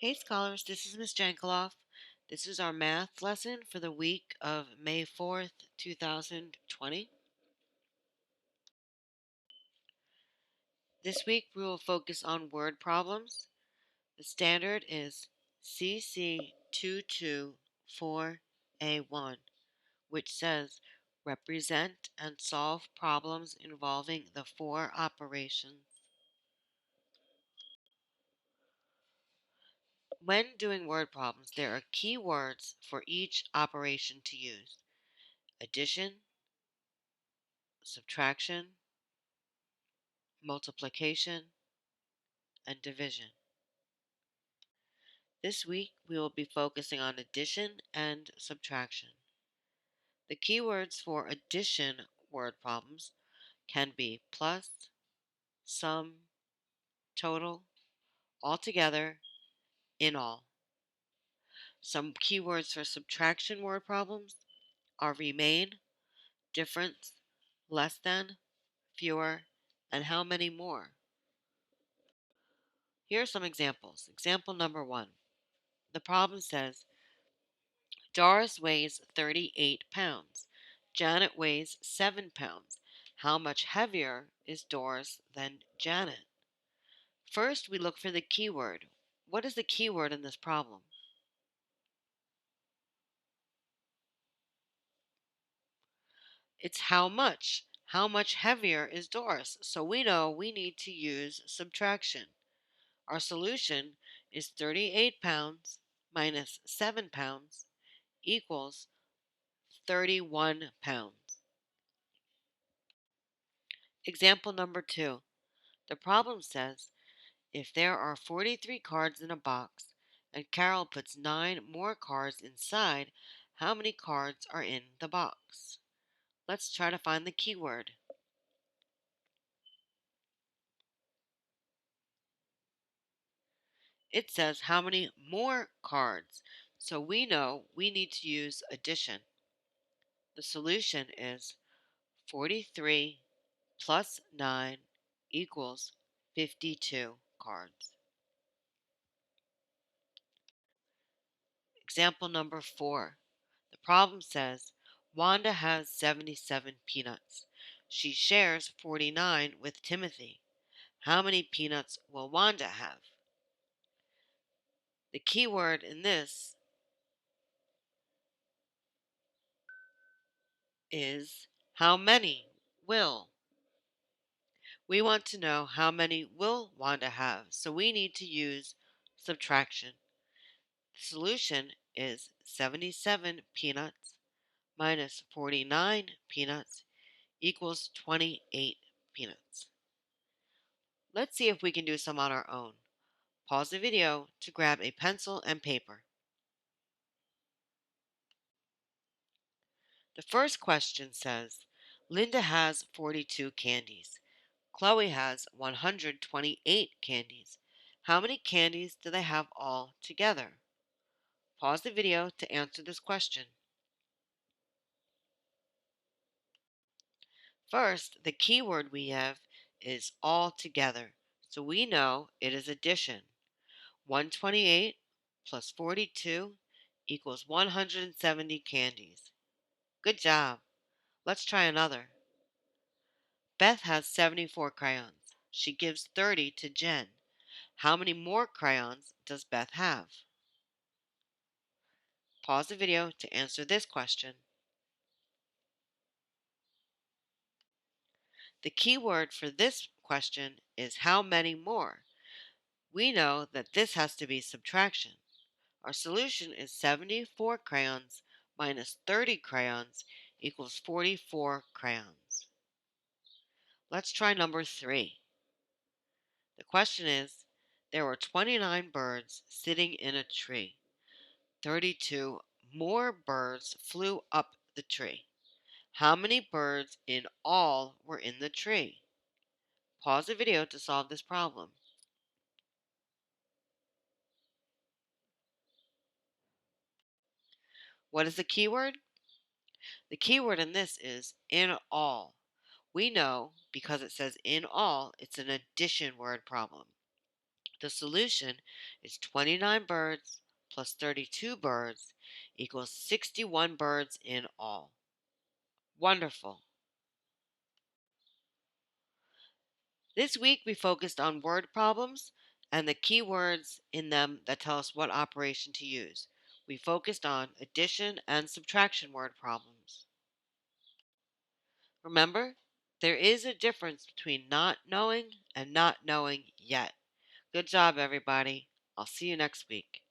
Hey scholars, this is Miss Jankeloff. This is our math lesson for the week of May 4th, 2020. This week we will focus on word problems. The standard is CC224A1, which says represent and solve problems involving the four operations. When doing word problems, there are key words for each operation to use: addition, subtraction, multiplication, and division. This week we will be focusing on addition and subtraction. The keywords for addition word problems can be plus, sum, total, altogether, in all. Some keywords for subtraction word problems are remain, difference, less than, fewer, and how many more. Here are some examples. Example number 1. The problem says Doris weighs 38 pounds. Janet weighs 7 pounds. How much heavier is Doris than Janet? First, we look for the keyword. What is the keyword in this problem? It's how much. How much heavier is Doris? So we know we need to use subtraction. Our solution is 38 pounds minus 7 pounds equals 31 pounds. Example number 2. The problem says if there are 43 cards in a box and Carol puts 9 more cards inside, how many cards are in the box? Let's try to find the keyword. It says how many more cards, so we know we need to use addition. The solution is 43 plus 9 equals 52 cards. Example number 4. The problem says Wanda has 77 peanuts. She shares 49 with Timothy. How many peanuts will Wanda have? The key word in this is how many will. We want to know how many will Wanda have, so we need to use subtraction. The solution is 77 peanuts minus 49 peanuts equals 28 peanuts. Let's see if we can do some on our own. Pause the video to grab a pencil and paper. The first question says, Linda has 42 candies. Chloe has 128 candies. How many candies do they have all together? Pause the video to answer this question. First, the key word we have is all together, so we know it is addition. 128 plus 42 equals 170 candies. Good job. Let's try another. Beth has 74 crayons. She gives 30 to Jen. How many more crayons does Beth have? Pause the video to answer this question. The key word for this question is how many more. We know that this has to be subtraction. Our solution is 74 crayons minus 30 crayons equals 44 crayons. Let's try number 3. The question is, there were 29 birds sitting in a tree. 32 more birds flew up the tree. How many birds in all were in the tree? Pause the video to solve this problem. What is the keyword? The keyword in this is in all. We know because it says in all, it's an addition word problem. The solution is 29 birds plus 32 birds equals 61 birds in all. Wonderful. This week we focused on word problems and the key words in them that tell us what operation to use. We focused on addition and subtraction word problems. Remember, there is a difference between not knowing and not knowing yet. Good job, everybody. I'll see you next week.